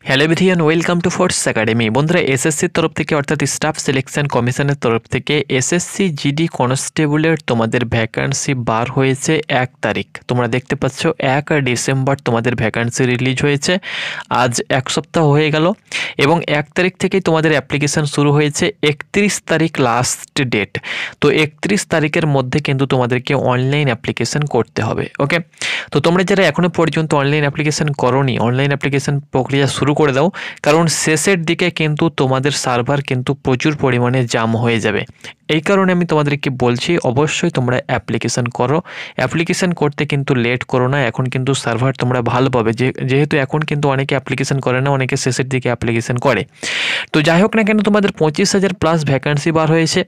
Hello everyone, welcome to force academy. বন্ধুরা, এসএসসির তরফ থেকে অর্থাৎ স্টাফ সিলেকশন কমিশনের তরফ থেকে এসএসসি জিডি কনস্টেবলের তোমাদের ভ্যাকান্সি বার হয়েছে 1 তারিখ। তোমরা দেখতে পাচ্ছ 1 ডিসেম্বর তোমাদের ভ্যাকান্সি রিলিজ হয়েছে। আজ 1 সপ্তাহ হয়ে গেল এবং 1 তারিখ থেকেই তোমাদের অ্যাপ্লিকেশান শুরু হয়েছে। 31 তারিখ লাস্ট ডেট। তো 31 তারিখের মধ্যে কিন্তু তোমাদেরকে অনলাইন অ্যাপ্লিকেশান করতে হবে। ওকে, তো তোমরা যারা এখনও পর্যন্ত অনলাইন অ্যাপ্লিকেশান করোনি, অনলাইন অ্যাপ্লিকেশান প্রক্রিয়া শুরু করে দাও, কারণ শেষের দিকে কিন্তু তোমাদের সার্ভার কিন্তু প্রচুর পরিমাণে জাম হয়ে যাবে। এই কারণে আমি তোমাদেরকে বলছি অবশ্যই তোমরা অ্যাপ্লিকেশান করো। অ্যাপ্লিকেশান করতে কিন্তু লেট করো না। এখন কিন্তু সার্ভার তোমরা ভালো পাবে, যেহেতু এখন কিন্তু অনেকে অ্যাপ্লিকেশান করে না, অনেকে শেষের দিকে অ্যাপ্লিকেশান করে। তো যাই হোক না কেন, তোমাদের 25,000 প্লাস ভ্যাকান্সি বার হয়েছে।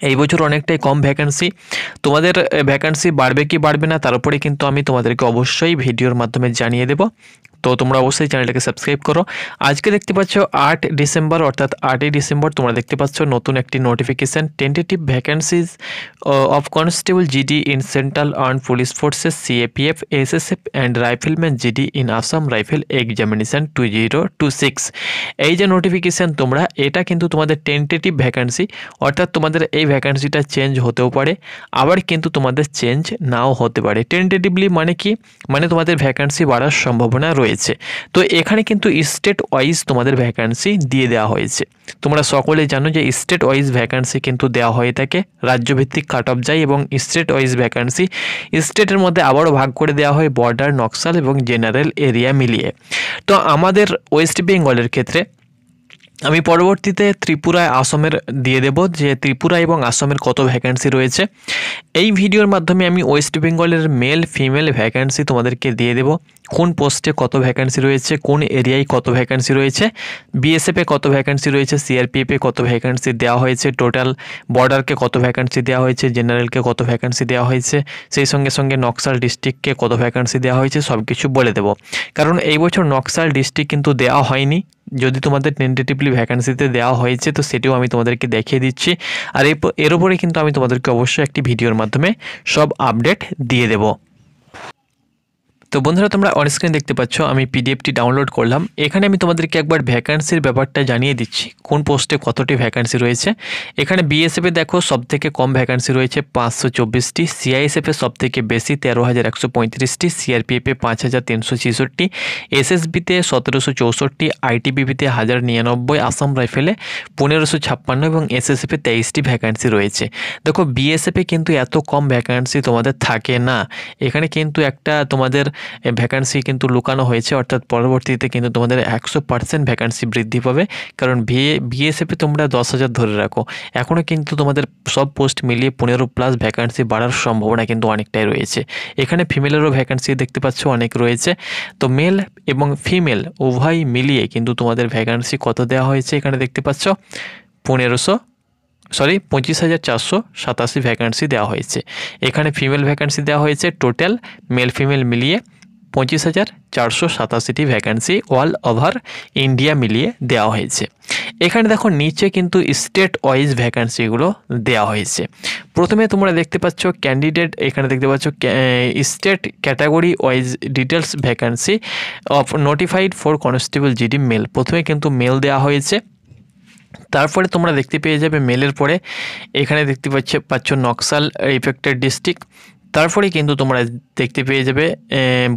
এই বছর অনেকটাই কম ভ্যাকান্সি। তোমাদের ভ্যাকান্সি বাড়বে কি বাড়বে না তার উপরে কিন্তু আমি তোমাদেরকে অবশ্যই ভিডিওর মাধ্যমে জানিয়ে দেব। তো তোমরা অবশ্যই চ্যানেলটাকে সাবস্ক্রাইব করো। আজকে দেখতে পাচ্ছ 8 ডিসেম্বর, অর্থাৎ 8ই ডিসেম্বর তোমরা দেখতে পাচ্ছ নতুন একটি notification, tentative vacancies of constable GD in central armed police forces CAPF SSF and rifleman GD in Assam rifle examination 2026। এই যে নোটিফিকেশান তোমরা, এটা কিন্তু তোমাদের টেন্টেটিভ ভ্যাকান্সি, অর্থাৎ তোমাদের এই ভ্যাকান্সিটা চেঞ্জ হতেও পারে, আবার কিন্তু তোমাদের চেঞ্জ নাও হতে পারে। টেন্টেটিভলি মানে কি, মানে তোমাদের ভ্যাকান্সি বাড়ার সম্ভাবনা রয়েছে। তো এখানে কিন্তু স্টেট ওয়াইজ তোমাদের ভ্যাকান্সি দিয়ে দেওয়া হয়েছে। তোমরা সকলে জানো যে স্টেট ওয়াইজ ভ্যাকান্সি কিন্তু দেওয়া হয়ে থাকে, রাজ্যভিত্তিক কাট অফ যায় এবং স্টেট ওয়াইজ ভ্যাকান্সি স্টেটের মধ্যে আবারও ভাগ করে দেওয়া হয় বর্ডার, নকশাল এবং জেনারেল এরিয়া মিলিয়ে। তো আমাদের ওয়েস্ট বেঙ্গলের ক্ষেত্রে আমি পরবর্তীতে ত্রিপুরা, আসামের দিয়ে দেব যে ত্রিপুরা এবং আসামের কত ভ্যাকান্সি রয়েছে। এই ভিডিওর মাধ্যমে আমি ওয়েস্ট বেঙ্গলের মেল ফিমেল ভ্যাকান্সি তোমাদেরকে দিয়ে দেব, কোন পোস্টে কত ভ্যাকান্সি রয়েছে, কোন এরিয়ায় কত ভ্যাকান্সি রয়েছে, বিএসএফে কত ভ্যাকান্সি রয়েছে, সিআরপিএফে কত ভ্যাকান্সি দেওয়া হয়েছে, টোটাল বর্ডারকে কত ভ্যাকান্সি দেওয়া হয়েছে, জেনারেলকে কত ভ্যাকান্সি দেওয়া হয়েছে, সেই সঙ্গে সঙ্গে নকশাল ডিস্ট্রিক্টকে কত ভ্যাকান্সি দেওয়া হয়েছে, সব কিছু বলে দেব। কারণ এই বছর নকশাল ডিস্ট্রিক্ট কিন্তু দেওয়া হয়নি। যদি তোমাদের টেন্টেটিভলি ভ্যাকান্সিতে দেওয়া হয়েছে তো সেটিও আমি তোমাদেরকে দেখিয়ে দিচ্ছি। আর এর উপরে কিন্তু আমি তোমাদেরকে অবশ্যই একটি ভিডিওর মাধ্যমে সব আপডেট দিয়ে দেব। তো বন্ধুরা, তোমরা অনস্ক্রিন দেখতে পাচ্ছ আমি পিডিএফটি ডাউনলোড করলাম। এখানে আমি তোমাদেরকে একবার ভ্যাকান্সির ব্যাপারটা জানিয়ে দিচ্ছি, কোন পোস্টে কতটি ভ্যাকান্সি রয়েছে। এখানে বিএসএফে দেখো সবথেকে কম ভ্যাকান্সি রয়েছে 524টি, সিআইএসএফে সবথেকে বেশি 13,135টি, সিআরপিএফে 5,366, এসএসবিতে 1,764, আইটিবিপিতে 1,099, আসাম রাইফেলে 1,556 এবং এসএসএফে 23টি ভ্যাকান্সি রয়েছে। দেখো বিএসএফে কিন্তু এত কম ভ্যাকান্সি তোমাদের থাকে না। এখানে কিন্তু একটা তোমাদের ভ্যাকান্সি কিন্তু লুকানো হয়েছে, অর্থাৎ পরবর্তীতে কিন্তু তোমাদের 100% ভ্যাকান্সি বৃদ্ধি পাবে। কারণ বিএসএফে তোমরা 10,000 ধরে রাখো, এখনও কিন্তু তোমাদের সব পোস্ট মিলিয়ে 15+ ভ্যাকান্সি বাড়ার সম্ভাবনা কিন্তু অনেকটাই রয়েছে। এখানে ফিমেলেরও ভ্যাকান্সি দেখতে পাচ্ছ অনেক রয়েছে। তো মেল এবং ফিমেল উভয় মিলিয়ে কিন্তু তোমাদের ভ্যাকান্সি কত দেওয়া হয়েছে এখানে দেখতে পাচ্ছ 25,487 ভ্যাকান্সি দেওয়া হয়েছে। এখানে ফিমেল ভ্যাকান্সি দেওয়া হয়েছে টোটাল মেল ফিমেল মিলিয়ে 25,487টি ভ্যাকান্সি অল ওভার ইন্ডিয়া মিলিয়ে দেওয়া হয়েছে। এখানে দেখো নিচে কিন্তু স্টেট ওয়াইজ ভ্যাকান্সিগুলো দেওয়া হয়েছে। প্রথমে তোমরা দেখতে পাচ্ছ ক্যান্ডিডেট, এখানে দেখতে পাচ্ছ state category wise details vacancy of notified for constable GD male. প্রথমে কিন্তু মেল দেওয়া হয়েছে, তারপরে তোমরা দেখতে পেয়ে যাবে মেলের পরে এখানে দেখতে পাচ্ছ নকশাল ইফেক্টেড ডিস্ট্রিক্ট, তারপরে কিন্তু তোমরা দেখতে পেয়ে যাবে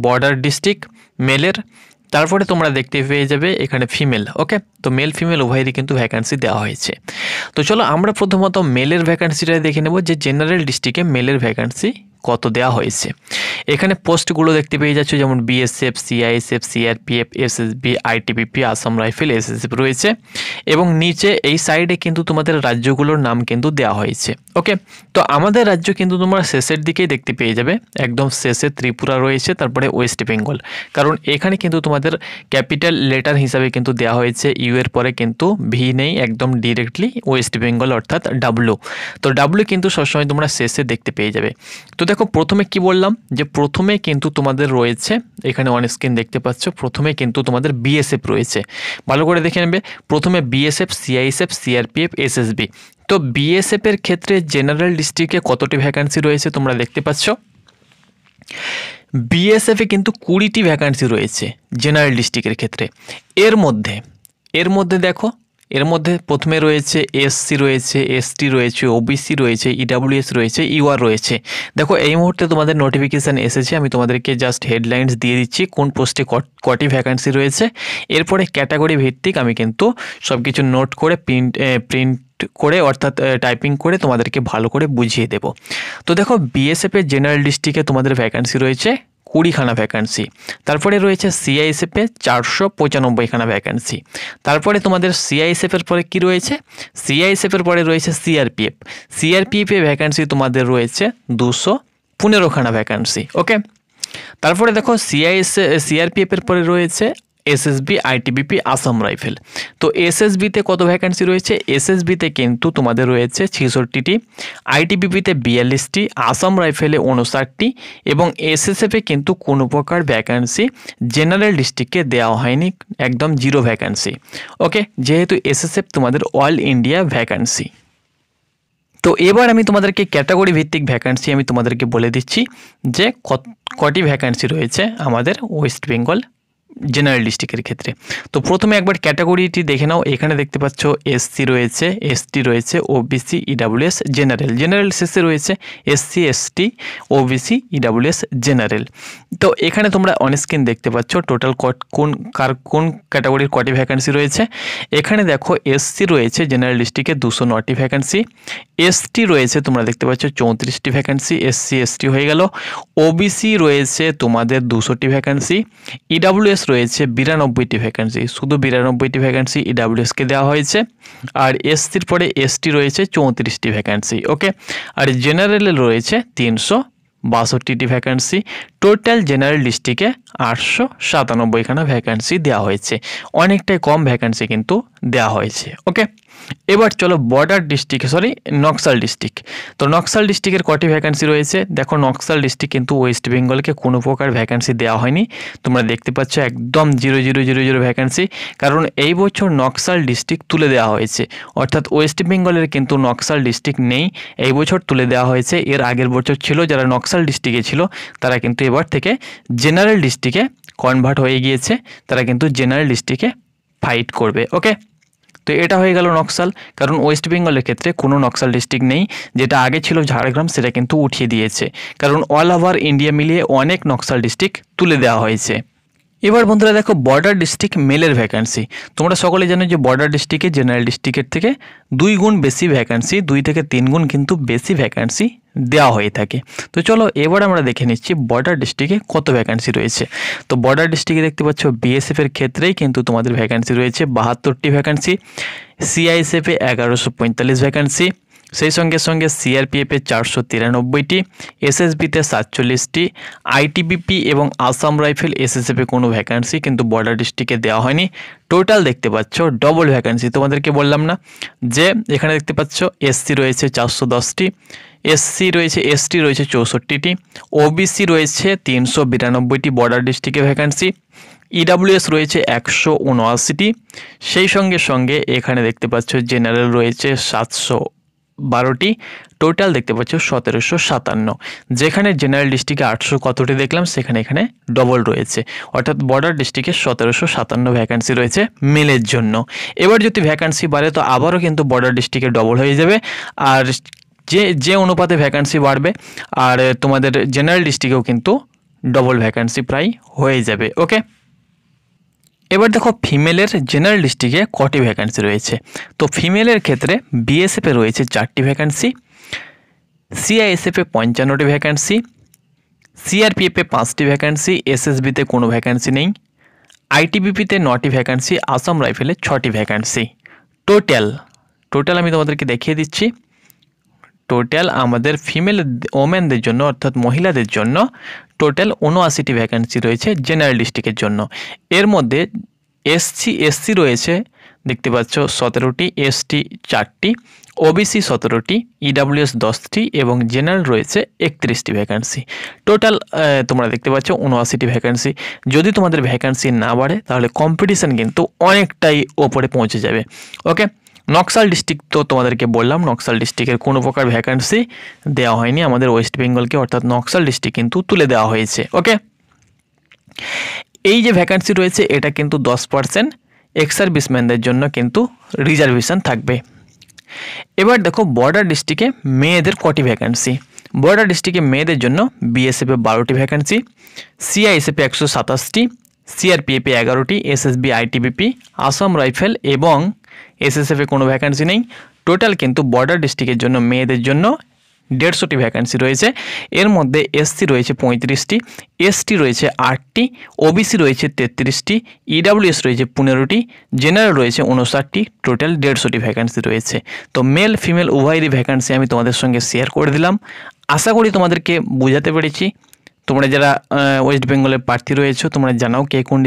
বর্ডার ডিস্ট্রিক্ট মেলের, তারপরে তোমরা দেখতে পেয়ে যাবে এখানে ফিমেল। ওকে, তো মেল ফিমেল উভয়েরই কিন্তু ভ্যাকান্সি দেওয়া হয়েছে। তো চলো আমরা প্রথমত মেলের ভ্যাকান্সিটা দেখে নেব যে জেনারেল ডিস্ট্রিক্টে মেলের ভ্যাকান্সি কত দেওয়া হয়েছে। এখানে পোস্টগুলো দেখতে পেয়ে যাচ্ছ, যেমন BSF, CISF, CRPF, SSB, ITBP, Assam rifle, SSF রয়েছে এবং নিচে এই সাইডে কিন্তু তোমাদের রাজ্যগুলোর নাম কিন্তু দেওয়া হয়েছে। ওকে, তো আমাদের রাজ্য কিন্তু তোমরা শেষের দিকেই দেখতে পেয়ে যাবে, একদম শেষে ত্রিপুরা রয়েছে, তারপরে ওয়েস্ট বেঙ্গল। কারণ এখানে কিন্তু তোমাদের ক্যাপিটাল লেটার হিসাবে কিন্তু দেওয়া হয়েছে, ইউ এর পরে কিন্তু ভি নেই, একদম ডিরেক্টলি ওয়েস্ট বেঙ্গল অর্থাৎ ডাব্লু। তো ডাব্লু কিন্তু সবসময় তোমরা শেষে দেখতে পেয়ে যাবে। তো দেখো প্রথমে কি বললাম যে প্রথমে কিন্তু তোমাদের রয়েছে, এখানে অন স্ক্রিন দেখতে পাচ্ছ, প্রথমে কিন্তু তোমাদের বিএসএফ রয়েছে। ভালো করে দেখে নেবে, প্রথমে বিএসএফ, সিআইএসএফ, সিআরপিএফ, এসএসবি। তো বিএসএফ এর ক্ষেত্রে জেনারেল ডিস্ট্রিক্টে কতটি ভ্যাকান্সি রয়েছে তোমরা দেখতে পাচ্ছ। বিএসএফে কিন্তু 20টি ভ্যাকান্সি রয়েছে জেনারেল ডিস্ট্রিক্টের ক্ষেত্রে। এর মধ্যে দেখো, এর মধ্যে প্রথমে রয়েছে এসসি রয়েছে, এসটি রয়েছে, ওবিসি রয়েছে, ইডাব্লিউএস রয়েছে, ইউআর রয়েছে। দেখো এই মুহূর্তে তোমাদের নোটিফিকেশান এসেছে, আমি তোমাদেরকে জাস্ট হেডলাইন্স দিয়ে দিচ্ছি কোন পোস্টে কটি ভ্যাকান্সি রয়েছে। এরপরে ক্যাটাগরি ভিত্তিক আমি কিন্তু সব কিছু নোট করে প্রিন্ট করে অর্থাৎ টাইপিং করে তোমাদেরকে ভালো করে বুঝিয়ে দেব। তো দেখো বিএসএফের জেনারেল ডিস্ট্রিক্টে তোমাদের ভ্যাকান্সি রয়েছে 20খানা ভ্যাকান্সি। তারপরে রয়েছে সিআইএসএফে 495খানা ভ্যাকান্সি। তারপরে তোমাদের সিআইএসএফের পরে কি রয়েছে, সিআইএসএফের পরে রয়েছে সিআরপিএফে ভ্যাকান্সি তোমাদের রয়েছে 215খানা ভ্যাকান্সি। ওকে, তারপরে দেখো সিআরপিএফের পরে রয়েছে এসএসবি, আইটিবিপি, আসাম রাইফেল। তো এসএসবিতে কত ভ্যাকান্সি রয়েছে, এসএসবিতে কিন্তু তোমাদের রয়েছে 66টি, আইটিবিপিতে 42টি, আসাম রাইফেলে 59টি এবং এসএসএফে কিন্তু কোনো প্রকার ভ্যাকান্সি জেনারেল ডিস্ট্রিক্টকে দেওয়া হয়নি, একদম 0 ভ্যাকান্সি। ওকে, যেহেতু এসএসএফ তোমাদের অল ইন্ডিয়া ভ্যাকান্সি। তো এবার আমি তোমাদেরকে ক্যাটাগরি ভিত্তিক ভ্যাকান্সি আমি তোমাদেরকে বলে দিচ্ছি যে কটি ভ্যাকান্সি রয়েছে আমাদের ওয়েস্ট বেঙ্গল জেনারেল ডিস্ট্রিক্টের ক্ষেত্রে। তো প্রথমে একবার ক্যাটাগরিটি দেখে নাও। এখানে দেখতে পাচ্ছ এসসি রয়েছে, এসটি রয়েছে, ওবিসি, ইডাব্লিউএস, জেনারেল শেষে রয়েছে SC, ST, OBC, EWS, general. তো এখানে তোমরা অনস্ক্রিন দেখতে পাচ্ছ টোটাল কোন ক্যাটাগরির কটি ভ্যাকান্সি রয়েছে। এখানে দেখো এসসি রয়েছে জেনারেল ডিস্ট্রিক্টে 209টি ভ্যাকান্সি, এসটি রয়েছে তোমরা দেখতে পাচ্ছ 34টি ভ্যাকান্সি, এসসি এসটি হয়ে গেল। ওবিসি রয়েছে তোমাদের 200টি ভ্যাকান্সি, ইডাব্লিউএস রয়েছে 92টি ভ্যাকান্সি, শুধু 92টি ভ্যাকান্সি ইডাব্লিউএসকে দেওয়া হয়েছে। আর এসসির পরে এসটি রয়েছে 34টি ভ্যাকান্সি। ওকে, আর জেনারেলে রয়েছে 362টি ভ্যাকান্সি। টোটাল জেনারেল ডিস্ট্রিক্টে 897খানা ভ্যাকান্সি দেওয়া হয়েছে, অনেকটাই কম ভ্যাকান্সি কিন্তু দেওয়া হয়েছে। ওকে, এবার চলো নকশাল ডিস্ট্রিক্ট। তো নকশাল ডিস্ট্রিক্টের কটি ভ্যাকান্সি রয়েছে দেখো। নকশাল ডিস্ট্রিক্ট কিন্তু ওয়েস্ট বেঙ্গলকে কোনো প্রকার ভ্যাকান্সি দেওয়া হয়নি, তোমরা দেখতে পাচ্ছ একদম 0,0,0,0 ভ্যাকান্সি, কারণ এই বছর নকশাল ডিস্ট্রিক্ট তুলে দেওয়া হয়েছে, অর্থাৎ ওয়েস্ট বেঙ্গলের কিন্তু নকশাল ডিস্ট্রিক্ট নেই, এই বছর তুলে দেওয়া হয়েছে। এর আগের বছর ছিল, যারা নকশাল ডিস্ট্রিক্টে ছিল তারা কিন্তু এবার থেকে জেনারেল ডিস্ট্রিক্টে কনভার্ট হয়ে গিয়েছে, তারা কিন্তু জেনারেল ডিস্ট্রিক্টে ফাইট করবে। ওকে, তো এটা হয়ে গেল নকশাল, কারণ ওয়েস্ট বেঙ্গলের ক্ষেত্রে কোনো নকশাল ডিস্ট্রিক্ট নেই, যেটা আগে ছিল ঝাড়গ্রাম সেটা কিন্তু উঠিয়ে দিয়েছে, কারণ অল ওভার ইন্ডিয়া মিলিয়ে অনেক নকশাল ডিস্ট্রিক্ট তুলে দেওয়া হয়েছে। এবার বন্ধুরা দেখো বর্ডার ডিস্ট্রিক্ট মেলের ভ্যাকান্সি। তোমরা সকলে জানো যে বর্ডার ডিস্ট্রিক্টে জেনারেল ডিস্ট্রিক্টের থেকে 2 গুণ বেশি ভ্যাকান্সি, 2 থেকে 3 গুণ কিন্তু বেশি ভ্যাকান্সি দেওয়া হয়ে থাকে। তো চলো এবার আমরা দেখে নিচ্ছি বর্ডার ডিস্ট্রিক্টে কত ভ্যাকান্সি রয়েছে। তো বর্ডার ডিস্ট্রিক্টে দেখতে পাচ্ছ বিএসএফের ক্ষেত্রেই কিন্তু তোমাদের ভ্যাকান্সি রয়েছে 72টি ভ্যাকান্সি, সিআইএসএফে 1145 ভ্যাকান্সি, সেই সঙ্গে সঙ্গে সিআরপিএফে 493টি, এসএসবিতে 47টি, আইটিবিপি এবং আসাম রাইফেল এসএসএফে কোনো ভ্যাকান্সি কিন্তু বর্ডার ডিস্ট্রিক্টে দেওয়া হয়নি। টোটাল দেখতে পাচ্ছ ডবল ভ্যাকান্সি, তোমাদেরকে বললাম না যে এখানে দেখতে পাচ্ছ এসসি রয়েছে 410টি, এসটি রয়েছে 64টি, ওবিসি রয়েছে 392টি বর্ডার ডিস্ট্রিক্টে ভ্যাকান্সি, ইডাব্লিউএস রয়েছে 179টি, সেই সঙ্গে সঙ্গে এখানে দেখতে পাচ্ছ জেনারেল রয়েছে 712টি, টোটাল দেখতে পাচ্ছ 1757। যেখানে জেনারেল ডিস্ট্রিক্টে 800 কতটি দেখলাম, সেখানে এখানে ডবল রয়েছে, অর্থাৎ বর্ডার ডিস্ট্রিক্টে 1757 ভ্যাকান্সি রয়েছে মেলের জন্য। এবার যদি ভ্যাকান্সি বাড়ে তো আবারও কিন্তু বর্ডার ডিস্ট্রিক্টে ডবল হয়ে যাবে, আর যে অনুপাতে ভ্যাকান্সি বাড়বে আর তোমাদের জেনারেল ডিস্ট্রিক্টেও কিন্তু ডবল ভ্যাকান্সি প্রায় হয়ে যাবে। ওকে, এবার দেখো ফিমেলের জেনারেল ডিস্ট্রিক্টে কটি ভ্যাকান্সি রয়েছে। তো ফিমেলের ক্ষেত্রে বিএসএফে রয়েছে 4টি ভ্যাকান্সি, সিআইএসএফে 55টি ভ্যাকান্সি, সিআরপিএফে 5টি ভ্যাকান্সি, এসএসবিতে কোনো ভ্যাকান্সি নেই, আইটিবিপিতে 9টি ভ্যাকান্সি, আসাম রাইফেলে 6টি ভ্যাকান্সি। টোটাল আমি তোমাদেরকে দেখিয়ে দিচ্ছি। টোটাল আমাদের ফিমেল ওমেনদের জন্য অর্থাৎ মহিলাদের জন্য টোটাল 79টি ভ্যাকান্সি রয়েছে জেনারেল ডিস্ট্রিক্টের জন্য। এর মধ্যে এসসি রয়েছে দেখতে পাচ্ছ 17টি, এসটি 4টি, ওবিসি 17টি, ইডাব্লিউএস 10টি এবং জেনারেল রয়েছে 31টি ভ্যাকান্সি। টোটাল তোমরা দেখতে পাচ্ছ 79টি ভ্যাকান্সি। যদি তোমাদের ভ্যাকান্সি না বাড়ে তাহলে কম্পিটিশান কিন্তু অনেকটাই ওপরে পৌঁছে যাবে। ওকে, নকশাল ডিস্ট্রিক্ট তো তোমাদেরকে বললাম, নকশাল ডিস্ট্রিক্টের কোনো প্রকার ভ্যাকান্সি দেওয়া হয়নি আমাদের ওয়েস্ট বেঙ্গলকে, অর্থাৎ নকশাল ডিস্ট্রিক্ট কিন্তু তুলে দেওয়া হয়েছে। ওকে। এই যে ভ্যাকান্সি রয়েছে এটা কিন্তু 10% এক্স সার্ভিসম্যানদের জন্য কিন্তু রিজার্ভেশন থাকবে। এবার দেখো বর্ডার ডিস্ট্রিক্টে মেয়েদের কটি ভ্যাকান্সি। বর্ডার ডিস্ট্রিক্টে মেয়েদের জন্য বিএসএফে 12টি ভ্যাকান্সি, সিআইএসএফে 127টি, সিআরপিএফে 11টি, এসএসবি আইটিবিপি, আসাম রাইফেল এবং এসএসএফে কোনো ভ্যাকান্সি নেই। টোটাল কিন্তু বর্ডার ডিস্ট্রিক্টের জন্য মেয়েদের জন্য 150টি ভ্যাকান্সি রয়েছে। এর মধ্যে এসসি রয়েছে 35টি, এসটি রয়েছে 8টি, ওবিসি রয়েছে 33টি, ইডাব্লিউএস রয়েছে 15টি, জেনারেল রয়েছে 59টি, টোটাল 150টি ভ্যাকান্সি রয়েছে। তো মেল ফিমেল উভয়েরই ভ্যাকান্সি আমি তোমাদের সঙ্গে শেয়ার করে দিলাম। আশা করি তোমাদেরকে বোঝাতে পেরেছি। তোমরা যারা ওয়েস্ট বেঙ্গলের প্রার্থী রয়েছো তোমরা জানাও কে কোন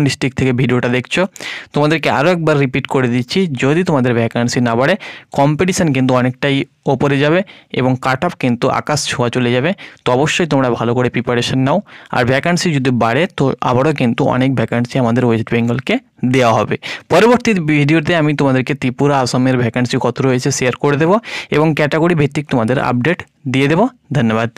ডিস্ট্রিক্ট থেকে ভিডিওটা দেখছো। তোমাদেরকে আরও একবার রিপিট করে দিচ্ছি, যদি তোমাদের ভ্যাকান্সি না বাড়ে কম্পিটিশান কিন্তু অনেকটাই ওপরে যাবে এবং কাট অফ কিন্তু আকাশ ছোঁয়া চলে যাবে। তো অবশ্যই তোমরা ভালো করে প্রিপারেশন নাও। আর ভ্যাকান্সি যদি বাড়ে তো আবারও কিন্তু অনেক ভ্যাকান্সি আমাদের ওয়েস্ট বেঙ্গলকে দেওয়া হবে। পরবর্তী ভিডিওতে আমি তোমাদেরকে ত্রিপুরা আসামের ভ্যাকান্সি কত রয়েছে শেয়ার করে দেবো এবং ক্যাটাগরি ভিত্তিক তোমাদের আপডেট দিয়ে দেবো। ধন্যবাদ।